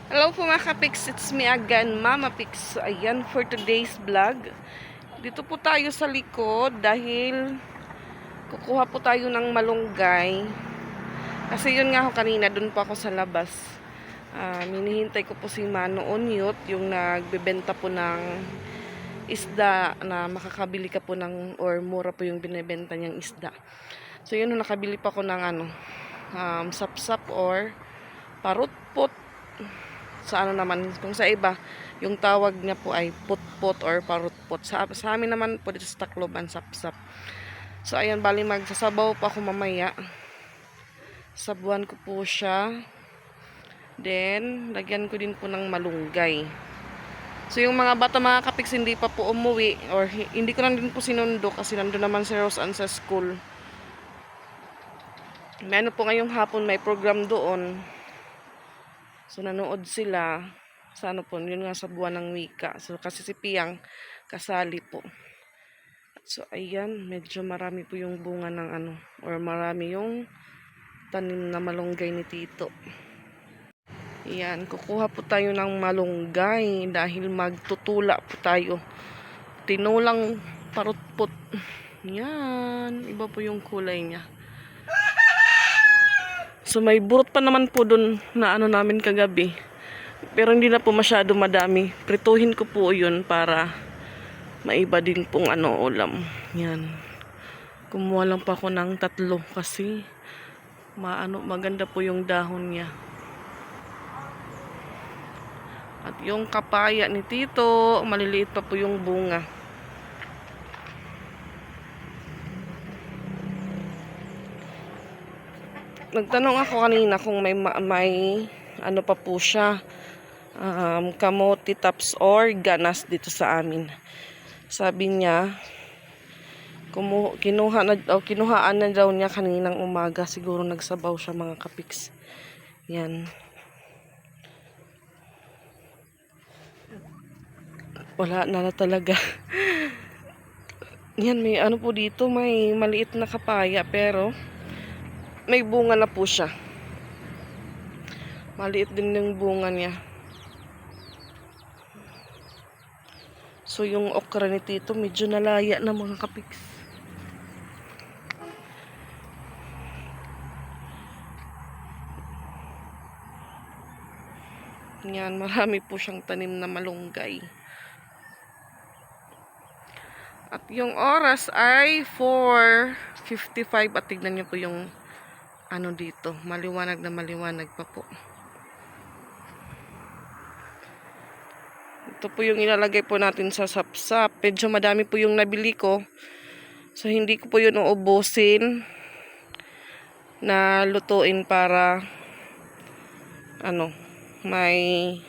Hello po mga kapiks, it's me again, Mama Pix. So, ayan, for today's vlog. Dito po tayo sa likod dahil kukuha po tayo ng malunggay. Kasi yun nga ho kanina, dun po ako sa labas. Minihintay ko po si Mano Onyot, yung nagbebenta po ng isda na makakabili ka po ng, or mura po yung binibenta niyang isda. So yun, nakabili pa ko ng sapsap or parutpot. Sa ano naman, kung sa iba, yung tawag niya po ay putpot or parutpot. Sa amin naman po dito sa Tacloban, sapsap. So, ayan, bali magsasabaw pa ako mamaya. Sabuan ko po siya. Then, lagyan ko din po ng malunggay. So, yung mga bata, mga kapiks, hindi pa po umuwi. Or, hindi ko lang din po sinundo kasi nandun naman si Rose Ann sa school. May ano po ngayong hapon, may program doon. So, nanood sila sa ano po, yun nga sa buwan ng wika. So, kasi si Piyang kasali po. So, ayan, medyo marami po yung bunga ng ano, or marami yung tanim na malunggay ni Tito. Ayan, kukuha po tayo ng malunggay dahil magtutula po tayo. Tinulang parutpot. Yan, iba po yung kulay niya. So, may burot pa naman po dun na ano namin kagabi. Pero hindi na po masyado madami. Prituhin ko po yun para maiba din pong ano ulam. Yan. Kumuha lang pa ako ng 3 kasi maganda po yung dahon niya. At yung kapaya ni Tito, maliliit pa po yung bunga. Nagtanong ako kanina kung may ano pa po siya, kamote tops or ganas dito sa amin. Sabi niya, kinuhaan na daw niya kaninang umaga. Siguro nagsabaw siya mga kapiks. Yan. Wala na talaga. Yan, may ano po dito, may maliit na kapaya pero may bunga na po siya. Maliit din yung bunga niya. So yung okra ni Tito medyo nalaya na mga kapiks. Yan, marami po siyang tanim na malunggay. At yung oras ay 4:55 at tignan niyo po yung ano dito, maliwanag na maliwanag pa po. Ito po yung ilalagay po natin sa sapsap. Medyo madami po yung nabili ko. So hindi ko po yun uubusin na lutuin para ano, may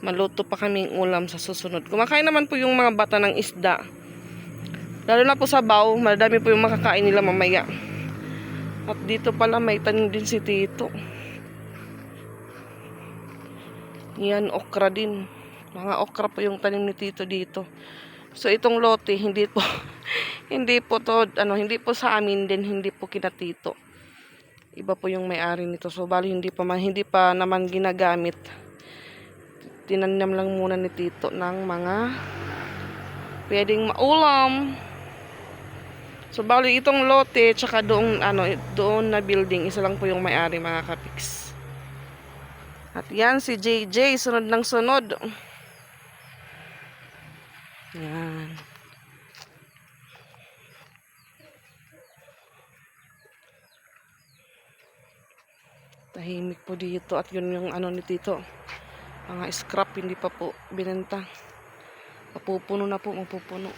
maluto pa kaming ulam sa susunod. Kumakain naman po yung mga bata ng isda. Lalo na po sa baw, madami po yung makakain nila mamaya. At dito pala may tanim din si Tito. Yan, okra din. Mga okra po yung tanim ni Tito dito. So itong lote, hindi po hindi po sa amin din, hindi po kina Tito. Iba po yung may-ari nito. So bali hindi pa naman ginagamit. Tinanam lang muna ni Tito ng mga pwedeng maulam. So bali itong lote tsaka doon na building, isa lang po yung may-ari mga kapiks. At yan si JJ, sunod ng sunod. Yan. Tahimik po dito at yun yung ano ni Tito. Mga scrap hindi pa po binenta. Mapupuno na po, mapupuno.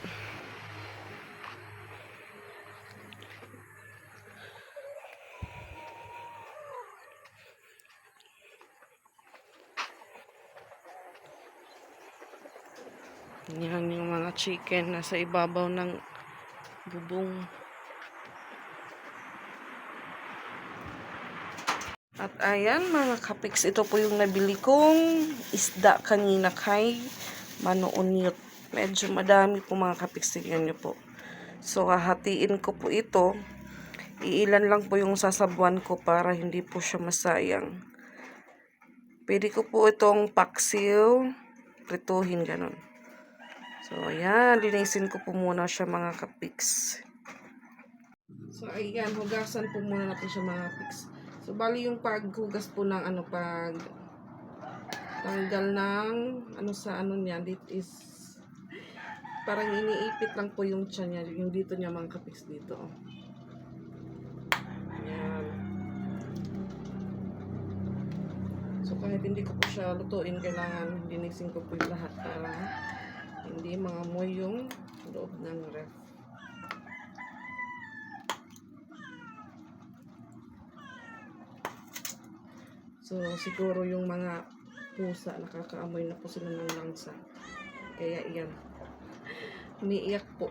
Yan yung mga chicken na sa ibabaw ng bubong. At ayan mga kapiks, ito po yung nabili kong isda kanina kay Mano Onyot. Medyo madami po mga kapiks, tingnan nyo po. So hahatiin ko po ito. Iilan lang po yung sasabuan ko para hindi po siya masayang. Pwede ko po itong paksiw, prituhin, ganun. So, ayan, linisin ko po muna siya mga kapiks. So, ayan, hugasan po muna natin siya mga kapiks. So, bali yung paghugas po ng pag tanggal ng sa niya, it is parang iniipit lang po yung tiyan niya, yung dito niya mga kapiks dito. Ayan. So, kahit hindi ko po siya lutuin, kailangan linisin ko po yung lahat para hindi mangamoy yung loob ng ref. So, siguro yung mga pusa, nakakaamoy na po sila ng langsa. Kaya iyan. Umiiyak po.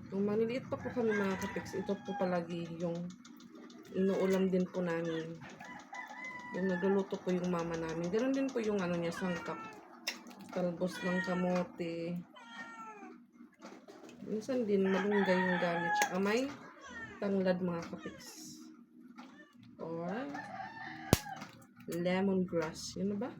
Kung maliliit pa po kami mga kapiks, ito po palagi yung inuulam din po namin. Yung nagluluto po yung mama namin. Ganoon din po yung niya, sangkap. Talbos ng kamote. Minsan din malunggay yung gamit. Tsaka may tanglad mga kapiks. Or lemongrass. Yun na ba?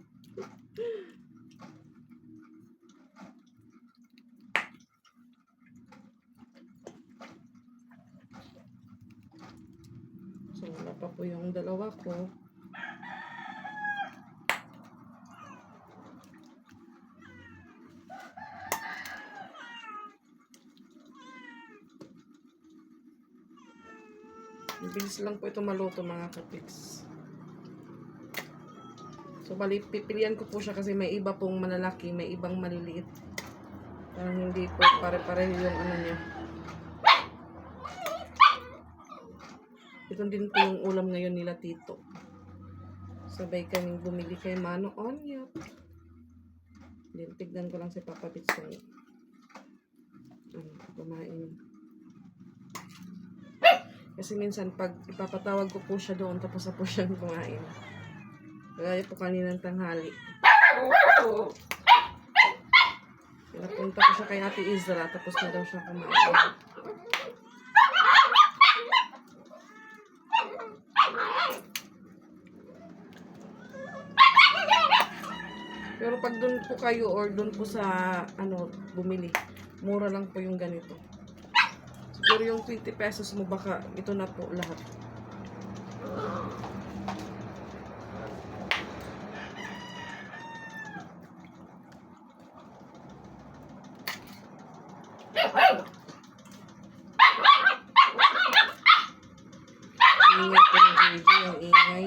So, wala pa po yung dalawa ko. Bilis lang po ito maluto mga kapiks. So, bali, pipilian ko po siya kasi may iba pong malalaki, may ibang maliliit. Parang hindi po pare-pareho yung niya. Ito din po yung ulam ngayon nila tito. Sabay kaming bumili kay Mano Onyap. Tignan ko lang si Papa Pits kung kumain. Kasi minsan pag ipapatawag ko po siya doon, tapos na po siyang kumain. Kaya po kaninang tanghali. Pinapunta ko siya kay Ate Izra, tapos na daw siya kumain. Pero pag doon po kayo or doon po sa bumili, mura lang po yung ganito. Siguro yung 20 pesos mo, baka ito na po lahat. Ingay po ng video, yung ingay.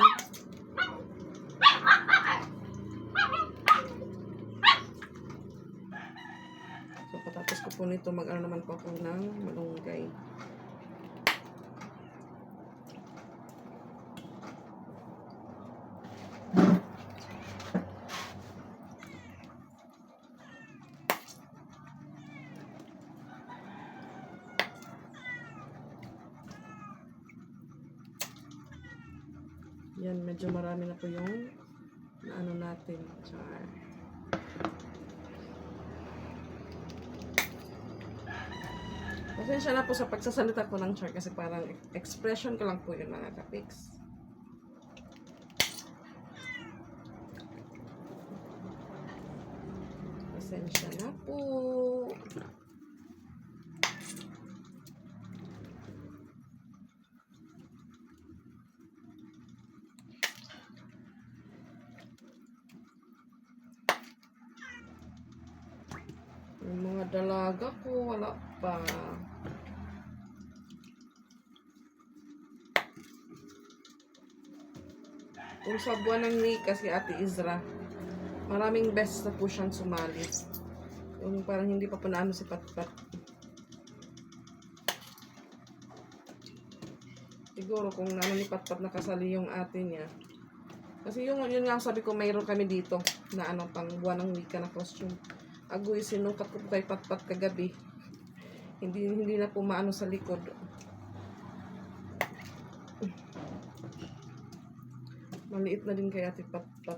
So, patapos ko po nito, mag-ano naman po ako ng malunggay. Yan, medyo marami na po yung natin. Char. Pasensya na po sa pagsasalita ko ng char kasi parang expression ko lang po yun mga kapiks. Pasensya na po. Yung mga dalaga ko, wala pa. Kung sa buwan ng May kasi Ate Izra, maraming best na po siyang sumali. Yung parang hindi pa panaano si Patpat. Siguro kung ni Patpat nakasali yung ate niya. Kasi yun nga sabi ko, mayroon kami dito na pang buwan ng wika na costume. Agoy, sinukat ko po kay Patpat kagabi. Hindi na po maano sa likod. Maliit na din kay Ate Patpat.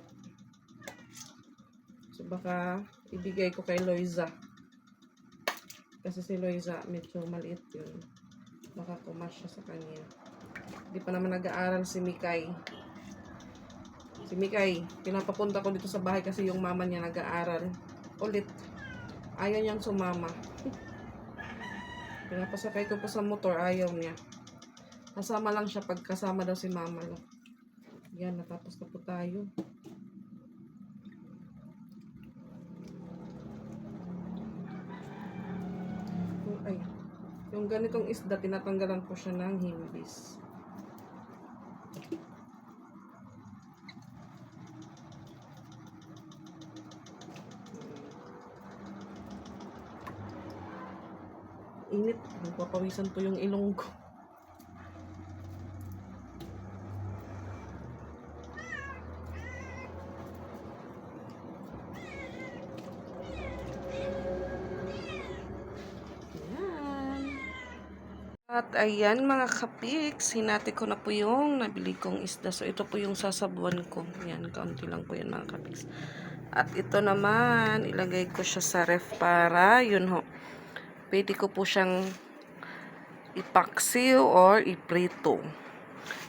So baka ibigay ko kay Loiza. Kasi si Loiza medyo maliit yun. Baka kumasya sa kanya. Hindi pa naman nag-aaral si Mikay. Si Mikay, pinapapunta ko dito sa bahay kasi yung mama niya nag-aaral. Ulit. Ayaw niyang sumama. Pinapasakay ko po sa motor, ayaw niya. Kasama lang siya pag kasama daw si mama lang. Yan, natapos na po tayo. Ay, yung ganitong isda, tinatanggalan ko siya ng himbis. Init, nagpapawisan po yung ilong ko. At ayan mga kapiks, hinati ko na po yung nabili kong isda. So ito po yung sasabuan ko. Yan, kaunti lang po yan mga kapiks. At ito naman, ilagay ko siya sa ref para, yun ho, pwede ko po siyang ipaksiw or iprito.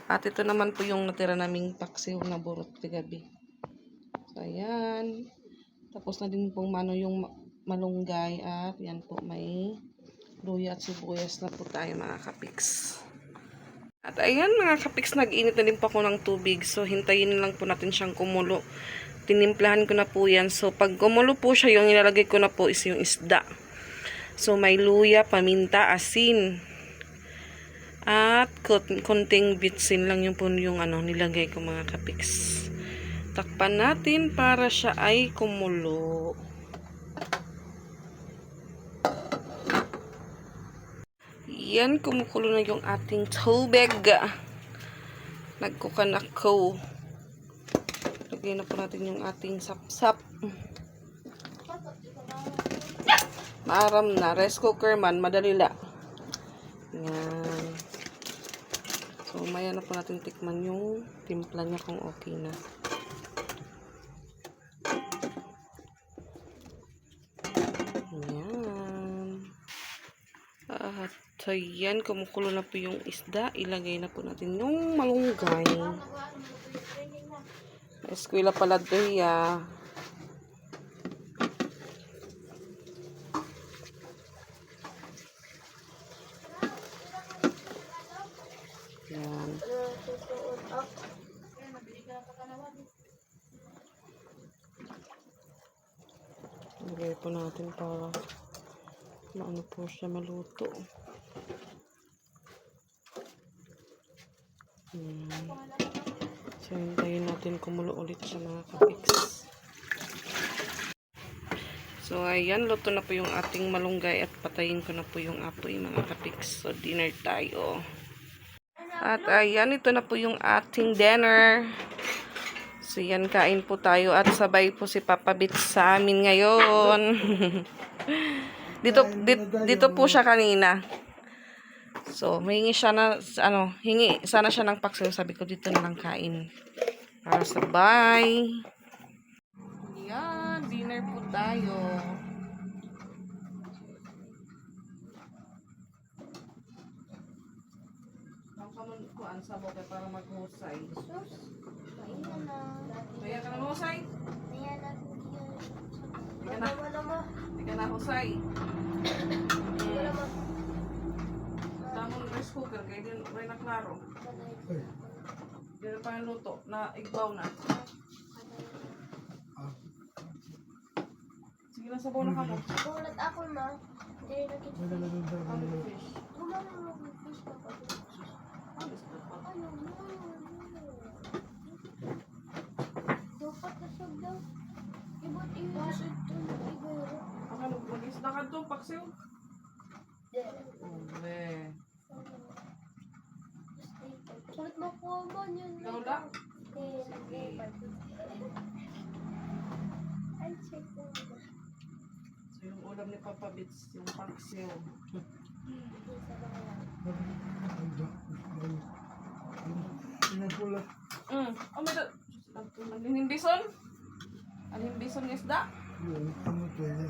At ito naman po yung natira naming paksiw na burot kagabi. So ayan. Tapos na din pong mano yung malunggay. At yan po may luya at sibuyas na po tayo mga kapiks. At ayan mga kapiks, nag-init na din po ako ng tubig. So hintayin lang po natin siyang kumulo. Tinimplahan ko na po yan. So pag kumulo po siya, yung ilalagay ko na po is yung isda. So may luya, paminta, asin. At konting bitsin lang yung po yung nilagay ko mga kapiks. Takpan natin para siya ay kumulo. Yan, kumukulo na yung ating tubig. Nagkukan ako. Lagyan na po natin yung ating sapsap. Maaram na. Rice cooker man. Madali lang. Yan. So, maya na po natin tikman yung timpla niya kung okay na. Yan. At ayan, kumukulo na po yung isda. Ilagay na po natin yung malunggay. Eskwela pala doon ya. Yan. Ilagay po natin para maano po siya maluto. Yan. So, hintayin natin kumulo ulit siya mga kapiks. So, ayan, luto na po yung ating malunggay at patayin ko na po yung apoy mga kapiks. So, dinner tayo. At ayan, ito na po yung ating dinner. So, yan, kain po tayo at sabay po si Papa Bits sa amin ngayon. dito po siya kanina. So, hingi siya na, hingi sana siya ng paksiw. Sabi ko, dito na lang kain. Para sabay. Yan, dinner po tayo. Kuan sa bote para maghusay. Kaya ka na mahusay? Hindi ka na husay. Tamang rice cooker, kaya din rin na klaro. Hindi na pa luto, na igbaw na. Sige na, sabaw na ka mo. Gulat ako na. Hindi na kita. Ano yung fish? Gumana mo yung fish na pa. Ayaw mo. Dapat na siya daw. Ibot iwas ito. Igoro. Ano, mag-isda ka doon, paksiw? Ube. Kulit mo po ba yun? Ikaw lang? Sige. Ay, check mo. So, yung ulam ni Papa Bits, yung paksiw. Pinapula. Oh, may da... Anhimbison? Anhimbison ng isda? Yun, ano to yan?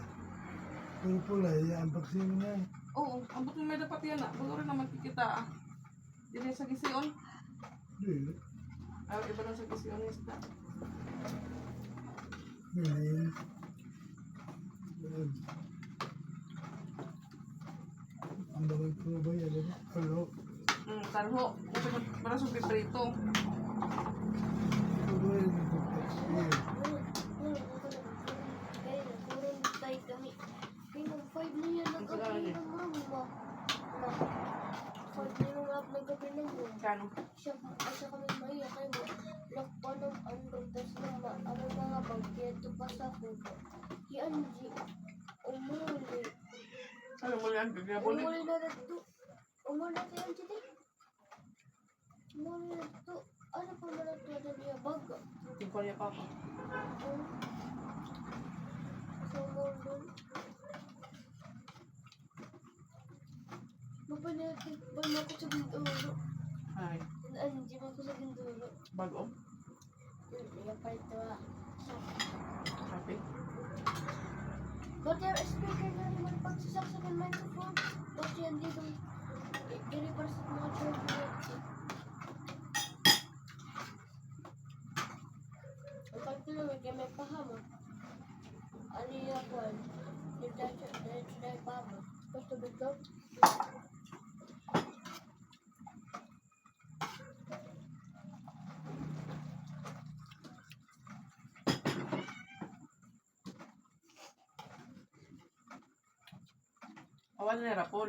Pinapula, yan. Ang paksiw niya. Oo, ambot mo may dapat yan ah. Bago rin naman kikita ah. Dili sa Gision. Dili. Iba na sa Gision ng isda. Dili. Ang dami ko ba yan? Hello? Tarho. Para sa piprito. Ito ba yung pagkakas? Kaya kami. Pinang 5 na yan ang gabi ng mama. 5 na yung rap ng gabi ng mama. Kano? Siya kami maya kay mo. Lakpa ng andong tas nama. Ano mga bagyeto pa sa kubo. Si Angie. Umuli. Ano mo yan? Gagabon Umuli na dito. Umuli na si Angie din. Umuli na dito. Ano pa na natin niya baga? Tingko niya papa. So, umuli. Mapanatik ba na ako sa binduro? Ay. Angie mo ako sa binduro. Bago. Iya pa ito ah. Happy. But there is speaker na naman pagsasak sa microphone. Tapos yan dito. Gini para sa mga children. Ang pagtulungan kaya may pahama. Ano yung ako? Dito na yung pahama. Gusto ba ito? Awan na rapol.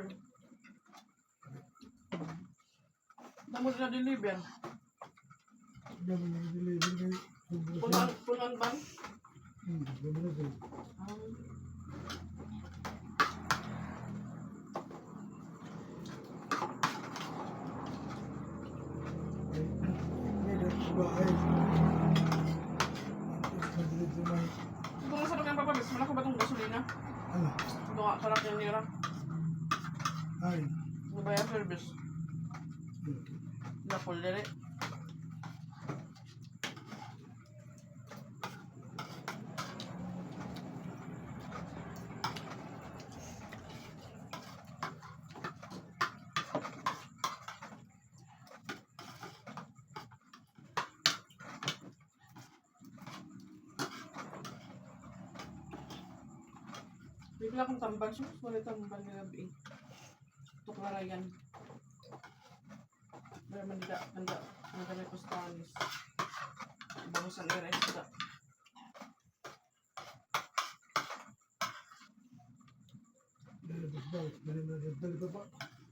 Namo na deliver. Dami na deliver kayo. Punon ba? Dami na kayo. May dami sa bahay. Madalit naman. Ito nga sarap yung papabis. Malaki ba itong gasolina? Ano? Ito nga, sarap yung nira. Ay. Ano ba yung service? Napol dere. Bigla akong tambal. Sus, wala tambal na gabi. Tuklarayan. Pero mandida, may kustanis. Bangus ang era isda. Lalabas ba? Dali pa ba?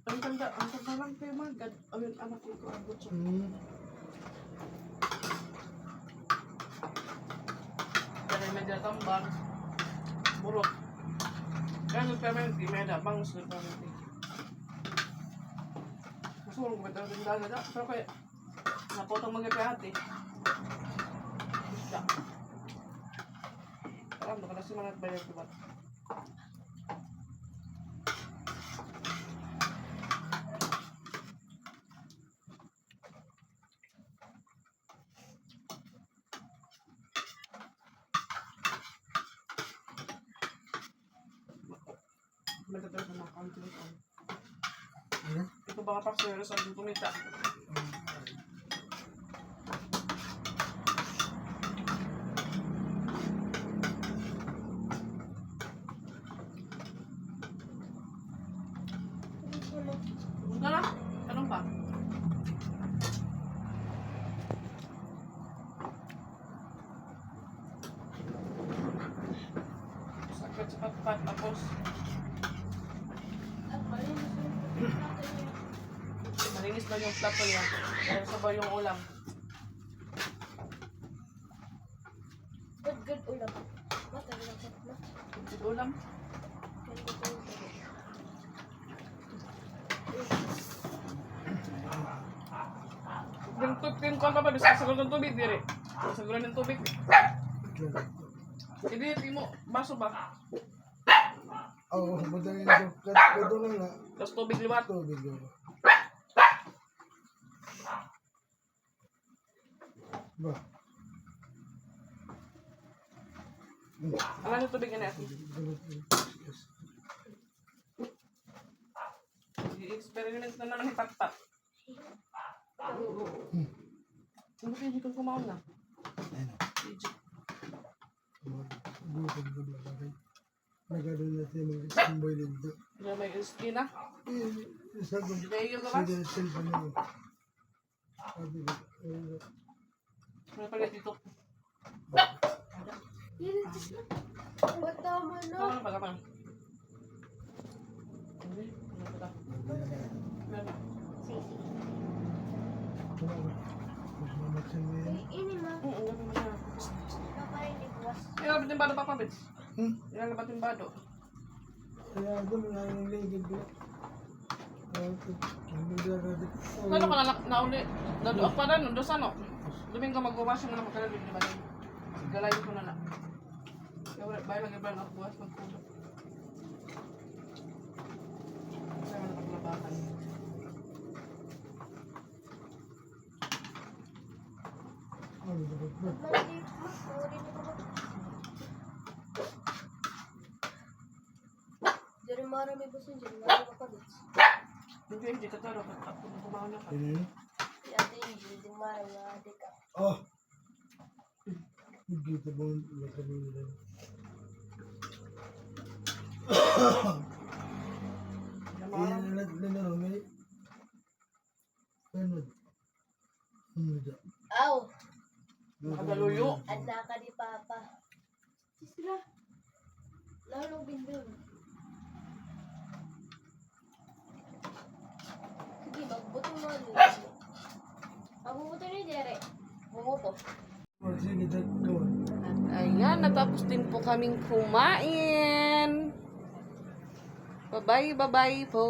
Ang tanda lang kayo magad. Ayun, anak ko ito ang butso. Kaya may tambal. Burot. Kaya nagpermenti, may bangus nagpermenti. Masulong ko ito ang dalaga. Pero kaya, napotong mag-ipihati. Isda. Alam, nakalasi mga nagbayar ko ba? Magdadala sa mga country. Ano? Ito baka pasero sa ating kumita. Huwag na. Anong pa? Sakit sa patpat tapos malinis ba yung plato niya? Dahil sa ba yung ulam? Good ulam. Matagal na na. Yung ulam? Yung kuwan pa ba? Sasagulan ng tubig, dire. Sasagulan ng tubig. Hindi mo, baso ba? Oo, madali na. Kado lang na. Tapos tubig liwat. Tubig lang. Ba? Alam yung tubig na natin. I-experiment na naman ni Pat-Pat. Ano pinili kong kumaon na? Ayun. Egypt. Gutom ka ba bakit? Nagkaroon na siya ng samboy dito. Wala may skin na. Isa ko. Leo ka ba? Sige, cellphone mo. Sabi ko, Wala pala dito. Bata mo na. Tama na ba naman? Hindi. Wala pala. Wala. Ini ma. Wala pa na. Kapain ni Buwas. Ilan ba timbado pa pabits? Ilan ba timbado? Kaya doon na yung ligid ko. Kano ka na nauli? Dadoak pa rin. Dos ano? Domingo mag-uwas yung naman magkalala di ba? Galayin ko na lang. Kaya wala, bayan lang iba na buwas magpulo. Kasi wala paglabakan. Mali, sorry na ko. Dari marami ba sa dyan? Marami ka kabits. Hindi ka taro. Ako na kumaon na ka. Si ate Angel, di marami nga ate ka. Oh! Hindi ito ba yung kami nila? Ayan na natin na may ano? Ano dyan? Aw! Nakagaluyo. Anak ka ni Papa. Sila. Lalo bindong. Sige, magbuto mo ano. Magbubuto ni Jere. Bumuto. Oh, sige, gawin. Ayan, natapos din po kaming kumain. Bye-bye po.